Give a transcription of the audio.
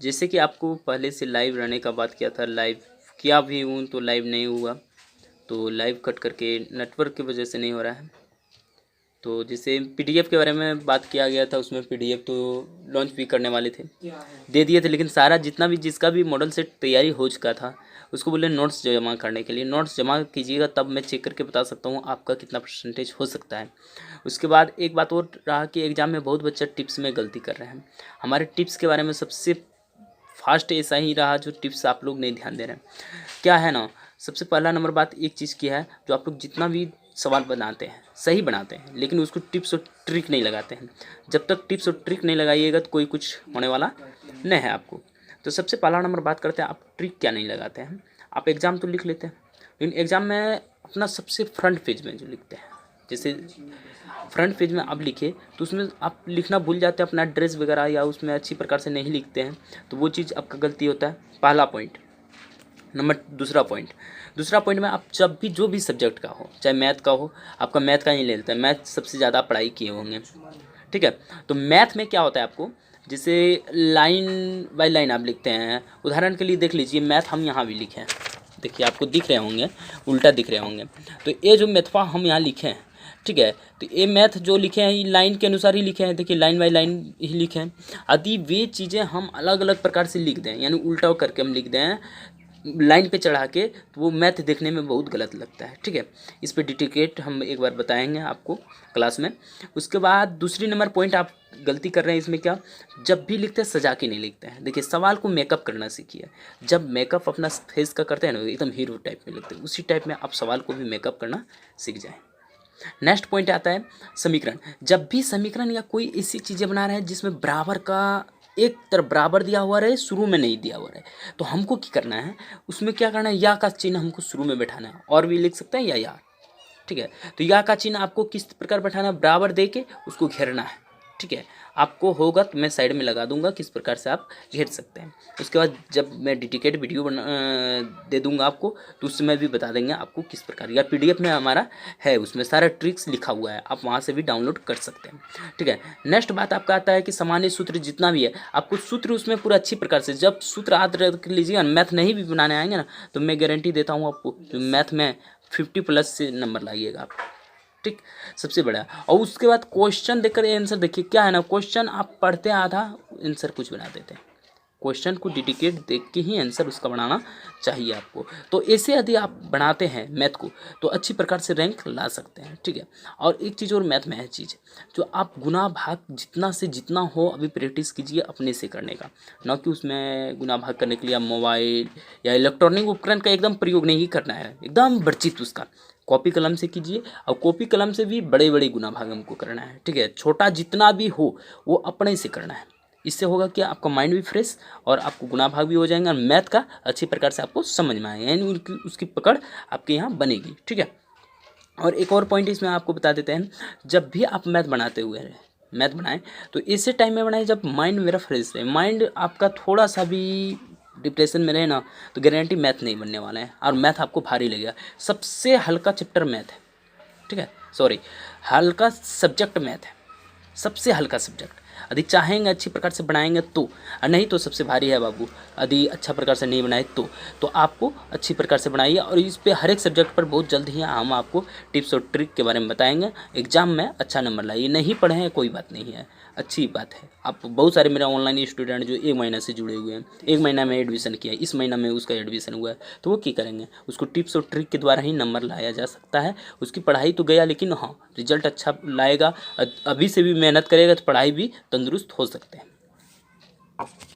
जैसे कि आपको पहले से लाइव रहने का बात किया था, लाइव किया भी हूँ तो लाइव नहीं हुआ, तो लाइव कट करके नेटवर्क की वजह से नहीं हो रहा है। तो जैसे पीडीएफ के बारे में बात किया गया था, उसमें पीडीएफ तो लॉन्च भी करने वाले थे, दे दिए थे, लेकिन सारा जितना भी जिसका भी मॉडल सेट तैयारी हो चुका था उसको बोले नोट्स जमा करने के लिए। नोट्स जमा कीजिएगा, तब मैं चेक करके बता सकता हूँ आपका कितना परसेंटेज हो सकता है। उसके बाद एक बात और रहा कि एग्ज़ाम में बहुत बच्चा टिप्स में गलती कर रहे हैं। हमारे टिप्स के बारे में सबसे फास्ट ऐसा ही रहा जो टिप्स आप लोग नहीं ध्यान दे रहे हैं। क्या है ना, सबसे पहला नंबर बात एक चीज़ की है, जो आप लोग जितना भी सवाल बनाते हैं सही बनाते हैं, लेकिन उसको टिप्स और ट्रिक नहीं लगाते हैं। जब तक टिप्स और ट्रिक नहीं लगाइएगा तो कोई कुछ होने वाला नहीं है आपको। तो सबसे पहला नंबर बात करते हैं, आप ट्रिक क्या नहीं लगाते हैं। आप एग्ज़ाम तो लिख लेते हैं, लेकिन एग्ज़ाम में अपना सबसे फ्रंट पेज में जो लिखते हैं, जैसे फ्रंट पेज में आप लिखे तो उसमें आप लिखना भूल जाते हैं अपना एड्रेस वगैरह, या उसमें अच्छी प्रकार से नहीं लिखते हैं, तो वो चीज़ आपका गलती होता है। पहला पॉइंट। दूसरा पॉइंट में आप जब भी जो भी सब्जेक्ट का हो, चाहे मैथ का हो, आपका मैथ का ही ले लेते हैं, मैथ सबसे ज़्यादा पढ़ाई किए होंगे, ठीक है। तो मैथ में क्या होता है आपको, जैसे लाइन बाय लाइन आप लिखते हैं। उदाहरण के लिए देख लीजिए, मैथ हम यहाँ भी लिखे हैं, देखिए आपको दिख रहे होंगे, उल्टा दिख रहे होंगे। तो ये जो मैथवा हम यहाँ लिखे हैं, ठीक है, तो ये मैथ जो लिखे हैं ये लाइन के अनुसार ही लिखे हैं, देखिए लाइन बाय लाइन ही लिखे हैं। यदि वे चीज़ें हम अलग अलग प्रकार से लिख दें, यानी उल्टा करके हम लिख दें लाइन पे चढ़ा के, तो वो मैथ देखने में बहुत गलत लगता है, ठीक है। इस पे डिटिकेट हम एक बार बताएंगे आपको क्लास में। उसके बाद दूसरी नंबर पॉइंट आप गलती कर रहे हैं इसमें, क्या, जब भी लिखते हैं सजा के नहीं लिखते हैं। देखिए सवाल को मेकअप करना सीखिए। जब मेकअप अपना फेस का करते हैं ना, एकदम हीरो टाइप में लिखते हैं, उसी टाइप में आप सवाल को भी मेकअप करना सीख जाएँ। नेक्स्ट पॉइंट आता है समीकरण। जब भी समीकरण या कोई ऐसी चीज़ें बना रहे हैं जिसमें बराबर का एक तरफ बराबर दिया हुआ रहे, शुरू में नहीं दिया हुआ रहे, तो हमको क्या करना है, उसमें क्या करना है, या का चिन्ह हमको शुरू में बैठाना है, और भी लिख सकते हैं या, ठीक है। तो या का चिन्ह आपको किस प्रकार बैठाना है, बराबर दे के उसको घेरना है, ठीक है। आपको होगा तो मैं साइड में लगा दूंगा किस प्रकार से आप घेर सकते हैं। उसके बाद जब मैं डिटिकेट वीडियो दे दूंगा आपको, तो उसमें भी बता देंगे आपको किस प्रकार, या पीडीएफ में हमारा है, उसमें सारा ट्रिक्स लिखा हुआ है, आप वहाँ से भी डाउनलोड कर सकते हैं, ठीक है। नेक्स्ट बात आपका आता है कि सामान्य सूत्र जितना भी है, आपको सूत्र उसमें पूरा अच्छी प्रकार से, जब सूत्र याद रख लीजिएगा, मैथ नहीं भी बनाने आएंगे ना, तो मैं गारंटी देता हूँ आपको मैथ में 50+ से नंबर लाइएगा आप, ठीक, सबसे बड़ा। और उसके बाद क्वेश्चन देखकर आंसर देखिए, क्या है ना, क्वेश्चन आप पढ़ते हैं आधा, आंसर कुछ बना देते हैं। क्वेश्चन को डिटेकेट देख के ही आंसर उसका बनाना चाहिए आपको। तो ऐसे यदि आप बनाते हैं मैथ को, तो अच्छी प्रकार से रैंक ला सकते हैं, ठीक है। और एक चीज़ और मैथ में है चीज़, जो आप गुना भाग जितना से जितना हो अभी प्रैक्टिस कीजिए अपने से करने का, ना कि उसमें गुना भाग करने के लिए मोबाइल या इलेक्ट्रॉनिक उपकरण का एकदम प्रयोग नहीं करना है, एकदम वर्जित उसका। कॉपी कलम से कीजिए, और कॉपी कलम से भी बड़े बड़े गुना भाग हमको करना है, ठीक है। छोटा जितना भी हो वो अपने से करना है। इससे होगा कि आपका माइंड भी फ्रेश और आपको गुना भाग भी हो जाएंगे, और मैथ का अच्छी प्रकार से आपको समझ में आएगा, यानी उसकी पकड़ आपके यहाँ बनेगी, ठीक है। और एक और पॉइंट इसमें आपको बता देते हैं, जब भी आप मैथ बनाएं तो ऐसे टाइम में बनाएं जब माइंड मेरा फ्रेश रहे। माइंड आपका थोड़ा सा भी डिप्रेशन में रहे ना, तो गारंटी मैथ नहीं बनने वाला है, और मैथ आपको भारी लगेगा। सबसे हल्का चैप्टर मैथ है, ठीक है, सॉरी, हल्का सब्जेक्ट मैथ है, सबसे हल्का सब्जेक्ट। यदि चाहेंगे अच्छी प्रकार से बनाएंगे तो, और नहीं तो सबसे भारी है बाबू। यदि अच्छा प्रकार से नहीं बनाए तो आपको अच्छी प्रकार से बनाइए, और इस पे हर एक सब्जेक्ट पर बहुत जल्द ही हम आपको टिप्स और ट्रिक के बारे में बताएंगे। एग्जाम में अच्छा नंबर लाइए, नहीं पढ़े हैं कोई बात नहीं है, अच्छी बात है। आप बहुत सारे मेरा ऑनलाइन स्टूडेंट जो 1 महीना से जुड़े हुए हैं, 1 महीना में एडमिशन किया, इस महीना में उसका एडमिशन हुआ है, तो वो क्या करेंगे, उसको टिप्स और ट्रिक के द्वारा ही नंबर लाया जा सकता है। उसकी पढ़ाई तो गया, लेकिन हाँ रिजल्ट अच्छा लाएगा, अभी से भी मेहनत करेगा तो पढ़ाई भी तंदुरुस्त हो सकते हैं।